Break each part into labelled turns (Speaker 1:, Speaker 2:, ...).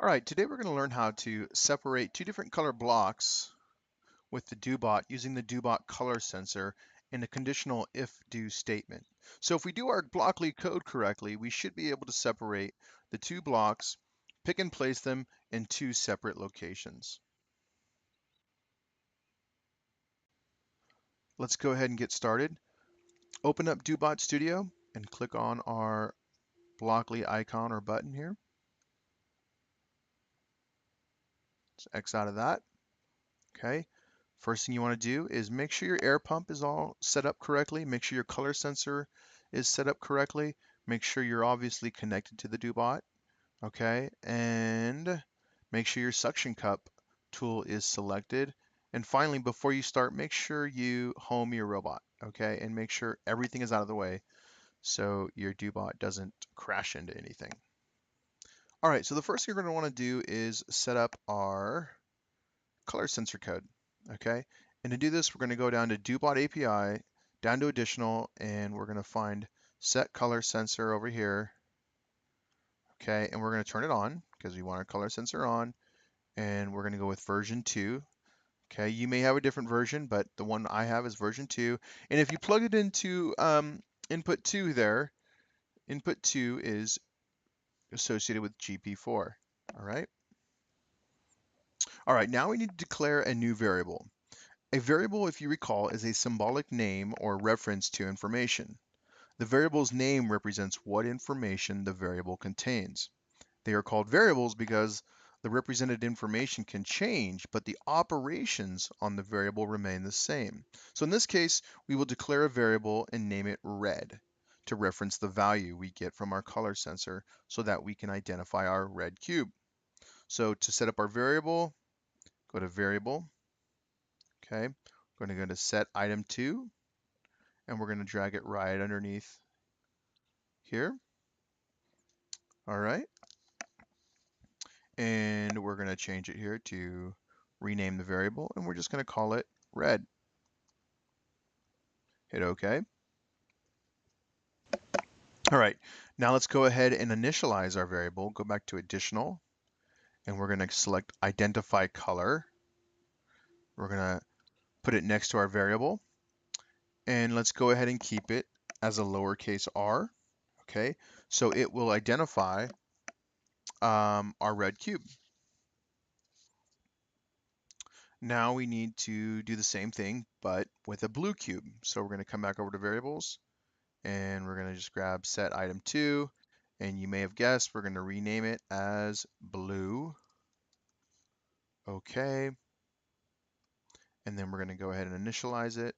Speaker 1: All right, today we're going to learn how to separate two different color blocks with the doBot using the doBot color sensor in a conditional if-do statement. So if we do our Blockly code correctly, we should be able to separate the two blocks, pick and place them in two separate locations. Let's go ahead and get started. Open up doBot Studio and click on our Blockly icon or button here. Let's X out of that. Okay. First thing you want to do is make sure your air pump is all set up correctly. Make sure your color sensor is set up correctly. Make sure you're obviously connected to the doBot. Okay. And make sure your suction cup tool is selected. And finally, before you start, make sure you home your robot. Okay. And make sure everything is out of the way so your doBot doesn't crash into anything. All right. So the first thing you're going to want to do is set up our color sensor code. Okay, and to do this, we're going to go down to doBot API, down to additional, and we're going to find set color sensor over here. Okay, and we're going to turn it on because we want our color sensor on, and we're going to go with version 2. Okay, you may have a different version, but the one I have is version 2. And if you plug it into input 2 there, input 2 is associated with GP4. All right. All right, now we need to declare a new variable. A variable, if you recall, is a symbolic name or reference to information. The variable's name represents what information the variable contains. They are called variables because the represented information can change, but the operations on the variable remain the same. So in this case, we will declare a variable and name it red to reference the value we get from our color sensor so that we can identify our red cube. So to set up our variable, go to variable. Okay, we're going to go to set item 2, and we're going to drag it right underneath here. All right, and we're going to change it here to rename the variable, and we're just going to call it red. Hit OK. All right, now let's go ahead and initialize our variable. Go back to additional, and we're going to select identify color. We're going to put it next to our variable, and let's go ahead and keep it as a lowercase r. Okay, so it will identify our red cube. Now we need to do the same thing, but with a blue cube. So we're going to come back over to variables, and we're going to just grab set item 2, and you may have guessed we're going to rename it as blue. Okay. And then we're going to go ahead and initialize it,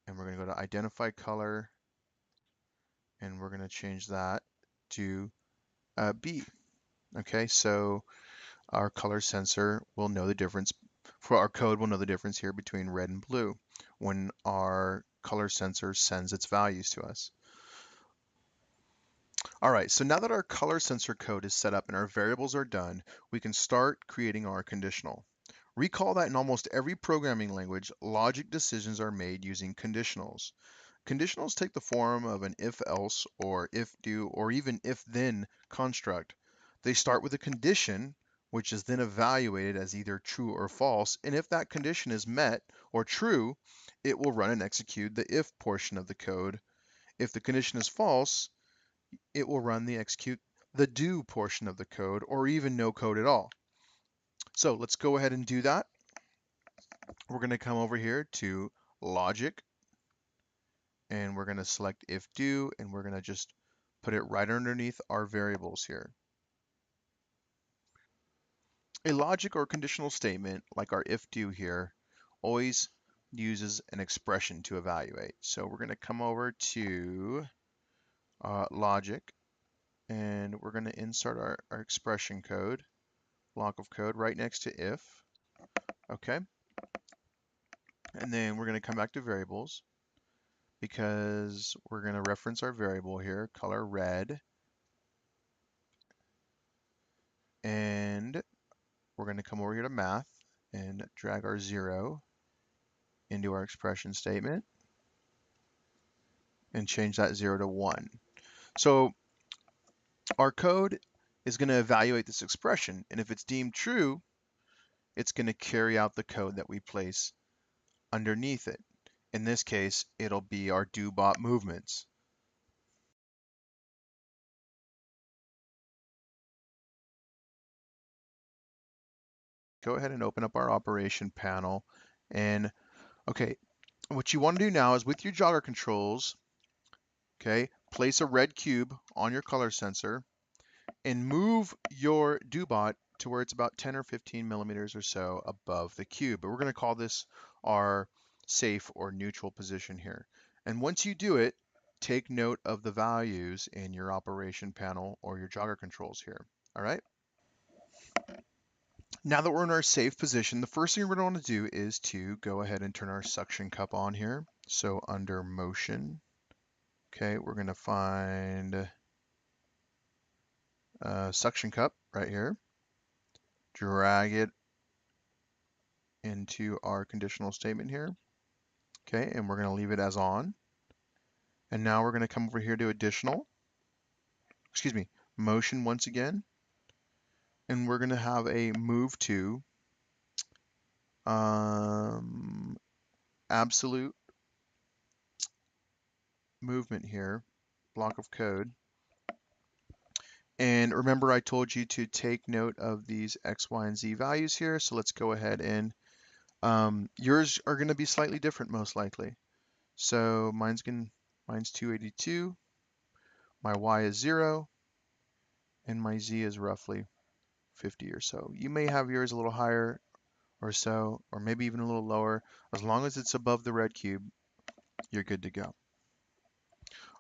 Speaker 1: and we're going to go to identify color, and we're going to change that to B. Okay, so our color sensor will know the difference, for our code will know the difference here between red and blue when our color sensor sends its values to us. All right, so now that our color sensor code is set up and our variables are done, we can start creating our conditional. Recall that in almost every programming language, logic decisions are made using conditionals. Conditionals take the form of an if-else or if-do or even if-then construct. They start with a condition, which is then evaluated as either true or false, and if that condition is met or true, it will run and execute the if portion of the code. If the condition is false, it will run the execute the do portion of the code or even no code at all. So let's go ahead and do that. We're going to come over here to logic, and we're going to select if do, and we're going to just put it right underneath our variables here. A logic or conditional statement, like our if do here, always uses an expression to evaluate. So we're going to come over to logic, and we're going to insert our expression code, block of code right next to if. Okay. And then we're going to come back to variables because we're going to reference our variable here, color red. And we're going to come over here to math and drag our 0 into our expression statement and change that 0 to 1. So our code is going to evaluate this expression. And if it's deemed true, it's going to carry out the code that we place underneath it. In this case, it'll be our do-bot movements. Go ahead and open up our operation panel. And okay, what you want to do now is with your jogger controls, okay, place a red cube on your color sensor and move your do-bot to where it's about 10 or 15 millimeters or so above the cube. But we're going to call this our safe or neutral position here. And once you do it, take note of the values in your operation panel or your jogger controls here. All right. Now that we're in our safe position, the first thing we're going to want to do is to go ahead and turn our suction cup on here. So under motion, okay, we're going to find a suction cup right here, drag it into our conditional statement here. Okay, and we're going to leave it as on. And now we're going to come over here to motion once again. And we're going to have a move to absolute movement here, block of code. And remember I told you to take note of these X, Y, and Z values here. So let's go ahead and yours are going to be slightly different most likely. So mine's 282, my Y is 0, and my Z is roughly 50 or so. You may have yours a little higher or so, or maybe even a little lower. As long as it's above the red cube, you're good to go.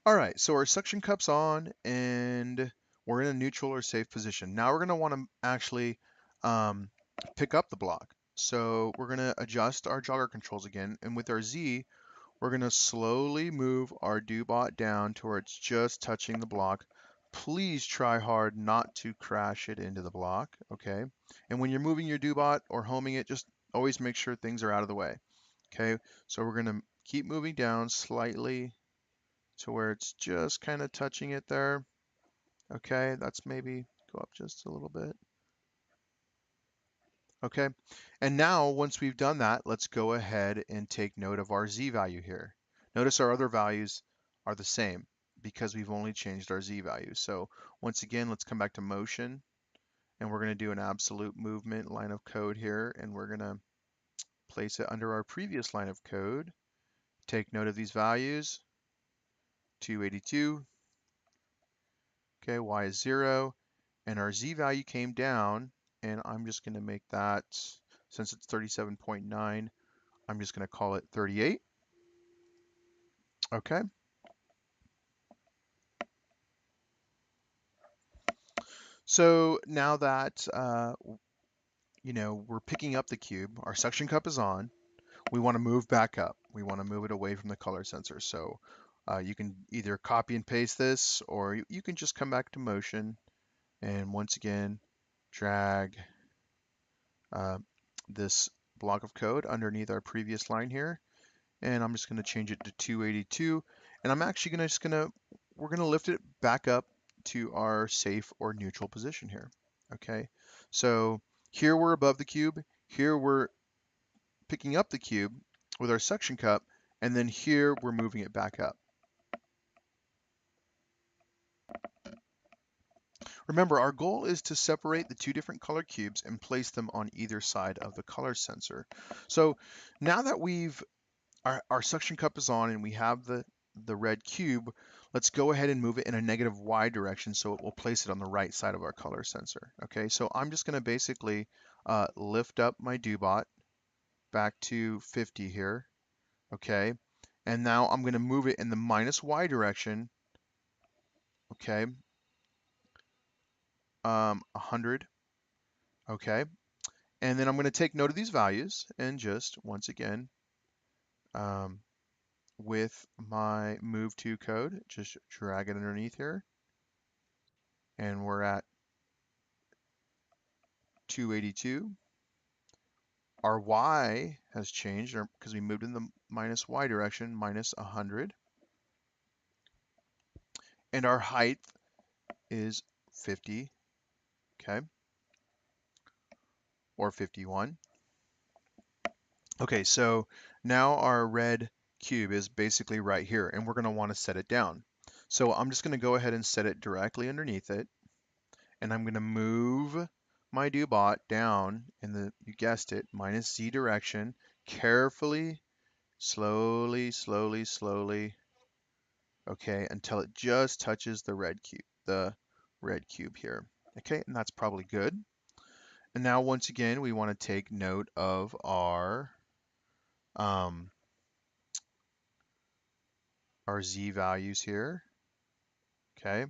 Speaker 1: All right, so our suction cup's on and we're in a neutral or safe position. Now we're gonna wanna actually pick up the block. So we're gonna adjust our jogger controls again, and with our Z, we're going to slowly move our do-bot down to where it's just touching the block. Please try hard not to crash it into the block, okay? And when you're moving your do-bot or homing it, just always make sure things are out of the way, okay? So we're going to keep moving down slightly to where it's just kind of touching it there, okay? That's maybe go up just a little bit. Okay, and now once we've done that, let's go ahead and take note of our Z value here. Notice our other values are the same because we've only changed our Z value. So once again, let's come back to motion and we're going to do an absolute movement line of code here and we're going to place it under our previous line of code. Take note of these values, 282, okay, Y is 0, and our Z value came down and I'm just going to make that, since it's 37.9, I'm just going to call it 38. Okay. So now that we're picking up the cube, our suction cup is on. We want to move back up. We want to move it away from the color sensor. So you can either copy and paste this, or you can just come back to motion, and once again drag this block of code underneath our previous line here. And I'm just going to change it to 282. And I'm actually we're going to lift it back up to our safe or neutral position here. Okay, so here we're above the cube. Here we're picking up the cube with our suction cup. And then here we're moving it back up. Remember, our goal is to separate the two different color cubes and place them on either side of the color sensor. So now that our suction cup is on and we have the red cube, let's go ahead and move it in a negative Y direction so it will place it on the right side of our color sensor. Okay, so I'm just going to basically lift up my do-bot back to 50 here. Okay, and now I'm going to move it in the minus Y direction. Okay, 100. Okay, and then I'm going to take note of these values and just once again um, with my move to code, just drag it underneath here. And we're at 282. Our Y has changed because we moved in the minus Y direction, minus 100. And our height is 50. okay, or 51. Okay, so now our red cube is basically right here, and we're going to want to set it down. So I'm just going to go ahead and set it directly underneath it, and I'm going to move my doobot down in the, you guessed it, minus Z direction, carefully, slowly, slowly, slowly, okay, until it just touches the red cube here. Okay, and that's probably good. And now once again, we want to take note of um, our Z values here. Okay.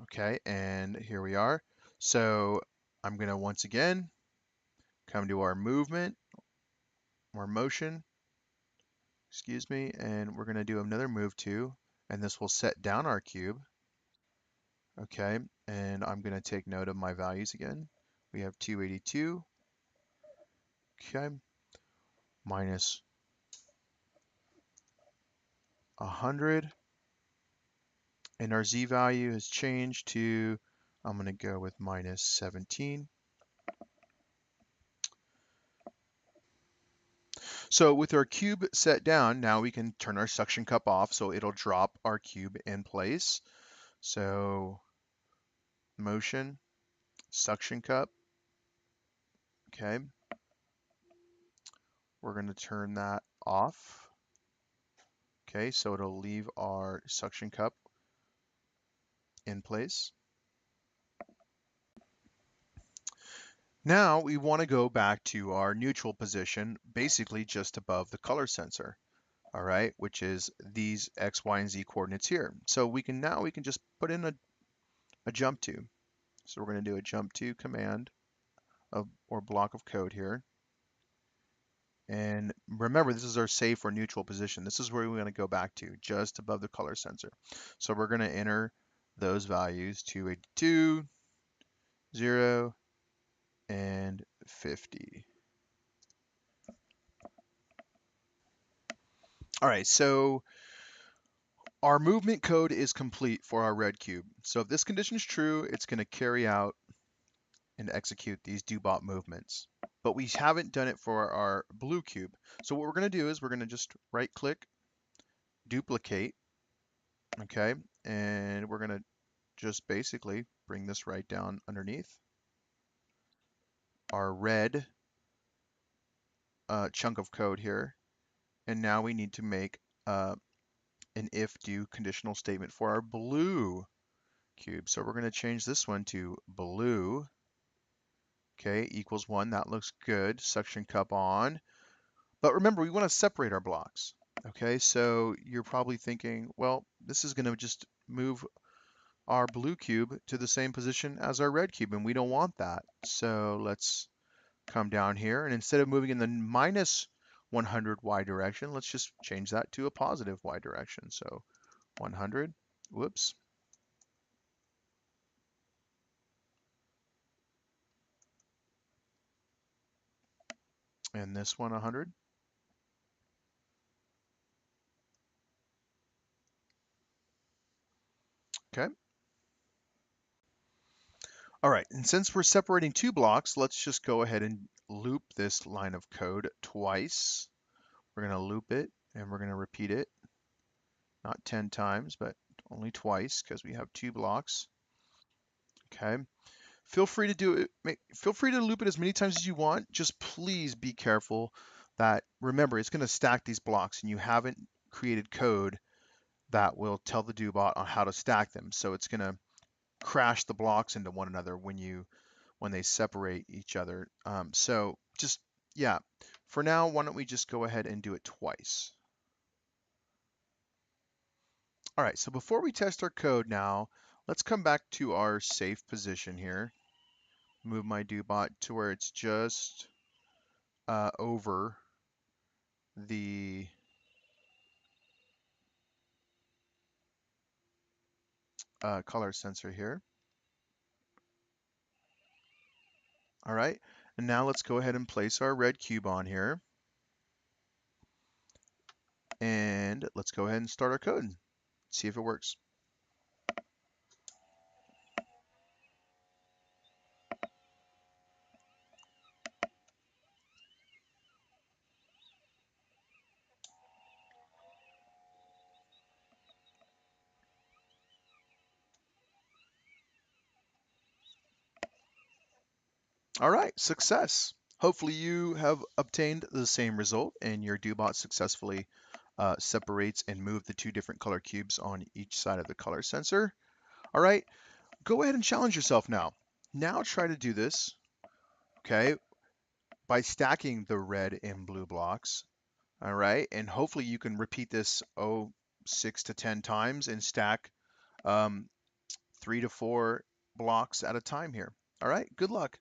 Speaker 1: Okay, and here we are. So I'm going to once again come to our movement, our motion, excuse me, and we're going to do another move too, and this will set down our cube. Okay, and I'm going to take note of my values again. We have 282, okay, minus 100, and our Z value has changed to, I'm going to go with minus 17. So with our cube set down, now we can turn our suction cup off so it'll drop our cube in place. So motion, suction cup, okay. We're going to turn that off. Okay, so it'll leave our suction cup in place. Now we want to go back to our neutral position, basically just above the color sensor, all right, which is these X, Y, and Z coordinates here. So we can just put in a jump to. So we're going to do a jump to command or block of code here. And remember, this is our safe or neutral position. This is where we want to go back to, just above the color sensor. So we're going to enter those values, 282, 0, and 50. All right, so our movement code is complete for our red cube. So if this condition is true, it's going to carry out and execute these do-bot movements. But we haven't done it for our blue cube. So what we're going to do is we're going to just right-click, duplicate, okay, and we're going to just basically bring this right down underneath our red chunk of code here. And now we need to make an if-do conditional statement for our blue cube. So we're going to change this one to blue, okay, equals 1. That looks good. Suction cup on. But remember, we want to separate our blocks. Okay, so you're probably thinking, well, this is going to just move our blue cube to the same position as our red cube, and we don't want that. So let's come down here, and instead of moving in the minus 100 y direction, let's just change that to a positive y direction. So 100, whoops. And this one 100. Okay. All right, and since we're separating two blocks, let's just go ahead and loop this line of code twice. We're going to loop it, and we're going to repeat it, not 10 times, but only twice, because we have two blocks. Okay. Feel free to do it. Feel free to loop it as many times as you want. Just please be careful that, remember, it's going to stack these blocks, and you haven't created code that will tell the doobot on how to stack them. So it's going to crash the blocks into one another when they separate each other. So just, yeah, for now, why don't we just go ahead and do it twice? All right, so before we test our code now, let's come back to our safe position here. Move my doobot to where it's just over the color sensor here. All right, and now let's go ahead and place our red cube on here. And let's go ahead and start our code. See if it works. All right, success. Hopefully you have obtained the same result and your DoBot successfully separates and moved the two different color cubes on each side of the color sensor. All right, go ahead and challenge yourself now. Now try to do this, okay, by stacking the red and blue blocks. All right, and hopefully you can repeat this 6 to 10 times and stack um, 3 to 4 blocks at a time here. All right, good luck.